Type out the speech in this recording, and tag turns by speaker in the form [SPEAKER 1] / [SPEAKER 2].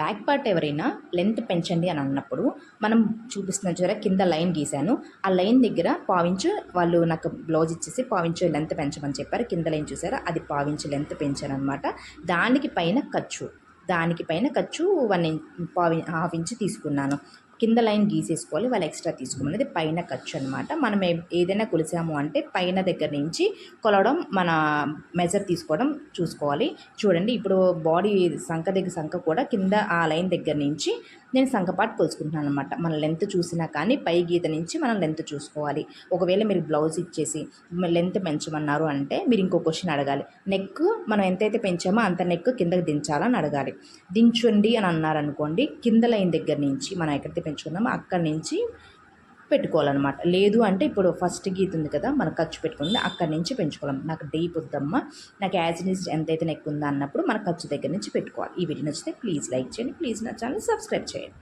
[SPEAKER 1] Back part ఎవరైనా length పెంచండి అని అన్నప్పుడు మనం చూపిస్తున్న చూసారా కింద లైన్ గీశాను. ఆ లైన్ దగ్గర పావించు వాళ్ళు నాకు బ్లౌజ్ ఇచ్చేసి పావించు లెంత్ పెంచమని చెప్పారు. కింద లైన్ చూసారా అది పావించు లెంత్ పెంచానమాట. దానికి పైన ఖర్చు 1 ½ ఇంచ్ తీసుకున్నాను. కింద లైన్ గీసేసుకోవాలి, వాళ్ళు ఎక్స్ట్రా తీసుకోమనేది పైన ఖర్చు అనమాట. మనం ఏదైనా కొలిసాము అంటే పైన దగ్గర నుంచి కొలవడం, మన మెజర్ తీసుకోవడం చూసుకోవాలి. చూడండి ఇప్పుడు బాడీ సంఖ కూడా కింద ఆ లైన్ దగ్గర నుంచి నేను సంఖపాటు కొలుసుకుంటున్నాను అనమాట. మన లెంత్ చూసినా కానీ పై గీత నుంచి మనం లెంత్ చూసుకోవాలి. ఒకవేళ మీరు బ్లౌజ్ ఇచ్చేసి లెంత్ పెంచమన్నారు అంటే మీరు ఇంకో క్వశ్చన్ అడగాలి. నెక్ మనం ఎంతైతే పెంచామో అంత నెక్ కిందకి దించాలని అడగాలి. దించండి అని అన్నారనుకోండి, కింద లైన్ దగ్గర నుంచి మనం ఎక్కడైతే పెంచుకున్నామో అక్కడి నుంచి పెట్టుకోవాలన్నమాట. లేదు అంటే ఇప్పుడు ఫస్ట్ గీత ఉంది కదా మనం ఖర్చు పెట్టుకుంది అక్కడి నుంచి పెంచుకోవాలి. నాకు డీప్ వద్దమ్మా, నాకు యాజ్ ఇట్ ఈజ్ ఎంతైతే నెక్ ఉందా అన్నప్పుడు మన ఖర్చు దగ్గర నుంచి పెట్టుకోవాలి. ఈ వీడియో నచ్చితే ప్లీజ్ లైక్ చేయండి, ప్లీజ్ నా ఛానల్ సబ్స్క్రైబ్ చేయండి.